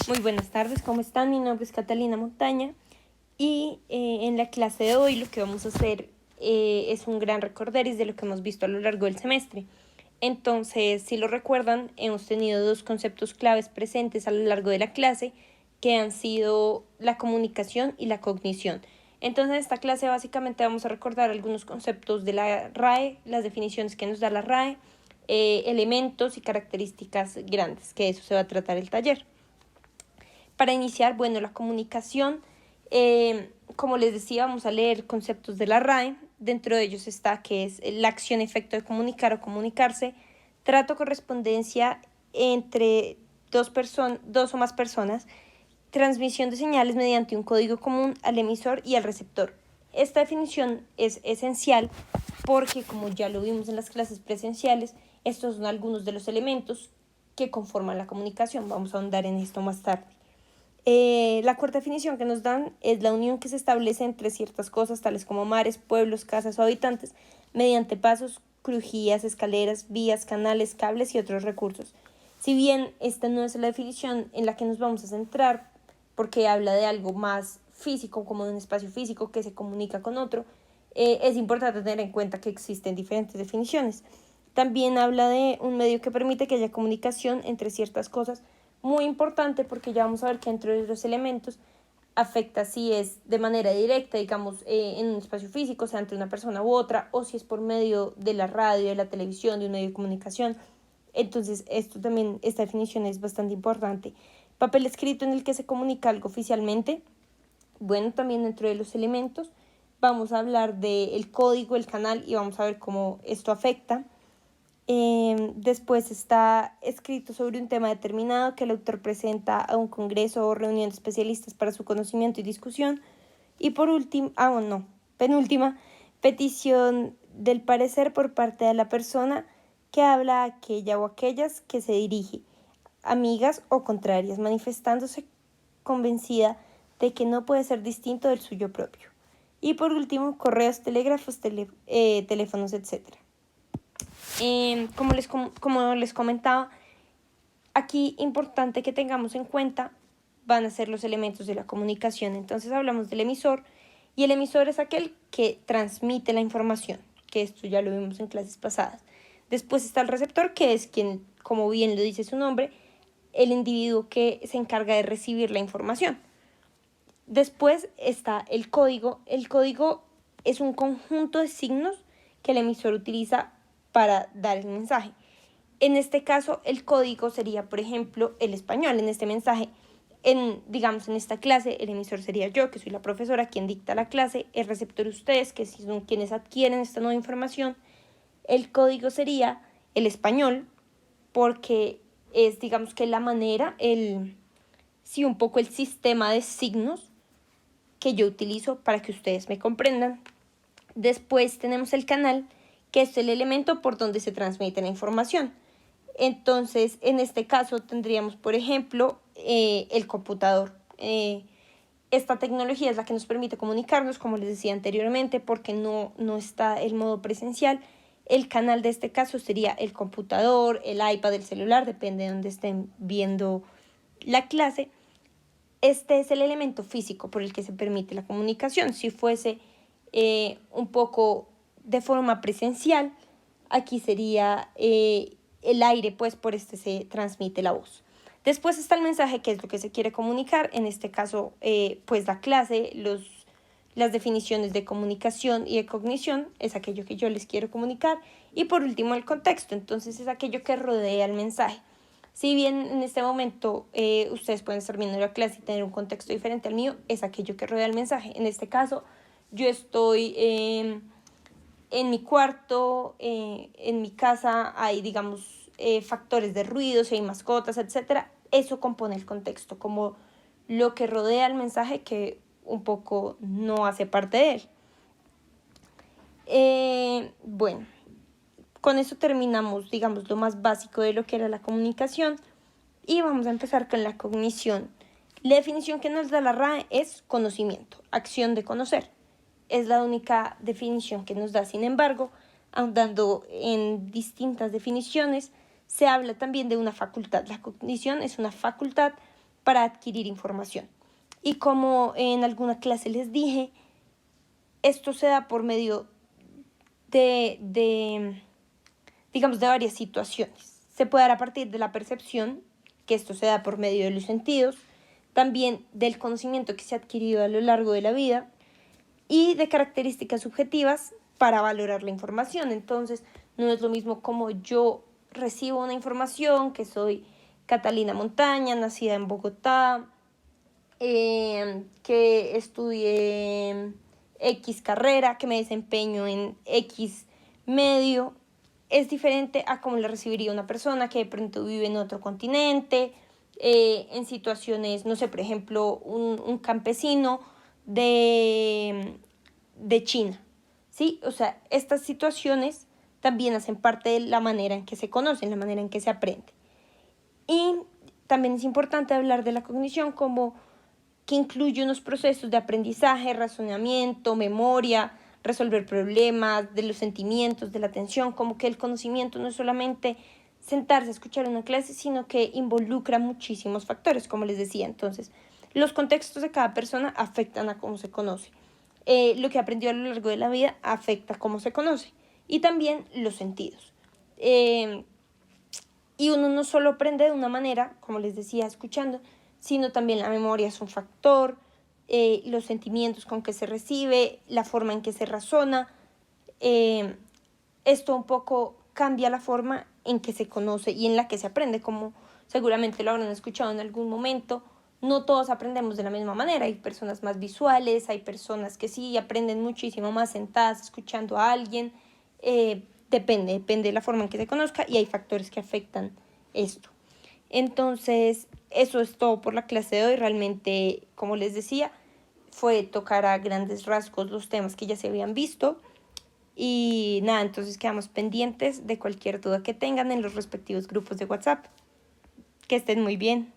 Muy buenas tardes, ¿cómo están? Mi nombre es Catalina Montaña y en la clase de hoy lo que vamos a hacer es un gran recorderis de lo que hemos visto a lo largo del semestre. Entonces, si lo recuerdan, hemos tenido dos conceptos claves presentes a lo largo de la clase que han sido la comunicación y la cognición. Entonces, en esta clase básicamente vamos a recordar algunos conceptos de la RAE, las definiciones que nos da la RAE, elementos y características grandes, que de eso se va a tratar el taller. Para iniciar, bueno, la comunicación, como les decía, vamos a leer conceptos de la RAE. Dentro de ellos está que es la acción-efecto de comunicar o comunicarse, trato correspondencia entre dos o más personas, transmisión de señales mediante un código común al emisor y al receptor. Esta definición es esencial porque, como ya lo vimos en las clases presenciales, estos son algunos de los elementos que conforman la comunicación. Vamos a ahondar en esto más tarde. La cuarta definición que nos dan es la unión que se establece entre ciertas cosas, tales como mares, pueblos, casas o habitantes, mediante pasos, crujías, escaleras, vías, canales, cables y otros recursos. Si bien esta no es la definición en la que nos vamos a centrar, porque habla de algo más físico, como de un espacio físico que se comunica con otro, es importante tener en cuenta que existen diferentes definiciones. También habla de un medio que permite que haya comunicación entre ciertas cosas, muy importante porque ya vamos a ver que dentro de los elementos afecta si es de manera directa, digamos, en un espacio físico, sea entre una persona u otra, o si es por medio de la radio, de la televisión, de un medio de comunicación. Entonces, esta definición es bastante importante. Papel escrito en el que se comunica algo oficialmente. Bueno, también dentro de los elementos vamos a hablar del código, el canal, y vamos a ver cómo esto afecta. Después está escrito sobre un tema determinado que el autor presenta a un congreso o reunión de especialistas para su conocimiento y discusión. Y por último, penúltima, petición del parecer por parte de la persona que habla a aquella o aquellas que se dirige, amigas o contrarias, manifestándose convencida de que no puede ser distinto del suyo propio. Y por último, correos, telégrafos, teléfonos, etc. Como les comentaba, aquí importante que tengamos en cuenta van a ser los elementos de la comunicación. Entonces hablamos del emisor, y el emisor es aquel que transmite la información, que esto ya lo vimos en clases pasadas. Después está el receptor, que es quien, como bien lo dice su nombre, el individuo que se encarga de recibir la información. Después está el código. El código es un conjunto de signos que el emisor utiliza para dar el mensaje. En este caso, el código sería, por ejemplo, el español. En este mensaje, en esta clase, el emisor sería yo, que soy la profesora, quien dicta la clase, el receptor ustedes, que son quienes adquieren esta nueva información. El código sería el español, porque es, que la manera, un poco el sistema de signos que yo utilizo para que ustedes me comprendan. Después tenemos el canal, que es el elemento por donde se transmite la información. Entonces, en este caso tendríamos, por ejemplo, el computador. Esta tecnología es la que nos permite comunicarnos, como les decía anteriormente, porque no está el modo presencial. El canal de este caso sería el computador, el iPad, el celular, depende de donde estén viendo la clase. Este es el elemento físico por el que se permite la comunicación. Si fuese un poco de forma presencial, aquí sería el aire, pues por este se transmite la voz. Después está el mensaje, que es lo que se quiere comunicar. En este caso, pues la clase, las definiciones de comunicación y de cognición es aquello que yo les quiero comunicar. Y por último, el contexto. Entonces es aquello que rodea el mensaje. Si bien en este momento ustedes pueden estar viendo la clase y tener un contexto diferente al mío, es aquello que rodea el mensaje. En este caso, yo estoy en mi cuarto, en mi casa hay, factores de ruido, si hay mascotas, etc. Eso compone el contexto, como lo que rodea el mensaje que un poco no hace parte de él. Bueno, con eso terminamos, lo más básico de lo que era la comunicación, y vamos a empezar con la cognición. La definición que nos da la RAE es conocimiento, acción de conocer. Es la única definición que nos da. Sin embargo, ahondando en distintas definiciones, se habla también de una facultad. La cognición es una facultad para adquirir información. Y como en alguna clase les dije, esto se da por medio digamos, de varias situaciones. Se puede dar a partir de la percepción, que esto se da por medio de los sentidos, también del conocimiento que se ha adquirido a lo largo de la vida y de características subjetivas para valorar la información. Entonces, no es lo mismo como yo recibo una información, que soy Catalina Montaña, nacida en Bogotá, que estudié X carrera, que me desempeño en X medio, es diferente a cómo la recibiría una persona que de pronto vive en otro continente, en situaciones, no sé, por ejemplo, un campesino de China, ¿sí? O sea, estas situaciones también hacen parte de la manera en que se conocen, la manera en que se aprende. Y también es importante hablar de la cognición como que incluye unos procesos de aprendizaje, razonamiento, memoria, resolver problemas, de los sentimientos, de la atención, como que el conocimiento no es solamente sentarse a escuchar una clase, sino que involucra muchísimos factores, como les decía. Entonces, los contextos de cada persona afectan a cómo se conoce. Lo que aprendió a lo largo de la vida afecta a cómo se conoce. Y también los sentidos. Y uno no solo aprende de una manera, como les decía, escuchando, sino también la memoria es un factor, los sentimientos con que se recibe, la forma en que se razona. Esto un poco cambia la forma en que se conoce y en la que se aprende, como seguramente lo habrán escuchado en algún momento. No todos aprendemos de la misma manera, hay personas más visuales, hay personas que sí aprenden muchísimo más sentadas escuchando a alguien, depende de la forma en que se conozca y hay factores que afectan esto. Entonces, eso es todo por la clase de hoy. Realmente, como les decía, fue tocar a grandes rasgos los temas que ya se habían visto. Y nada, entonces quedamos pendientes de cualquier duda que tengan en los respectivos grupos de WhatsApp. Que estén muy bien.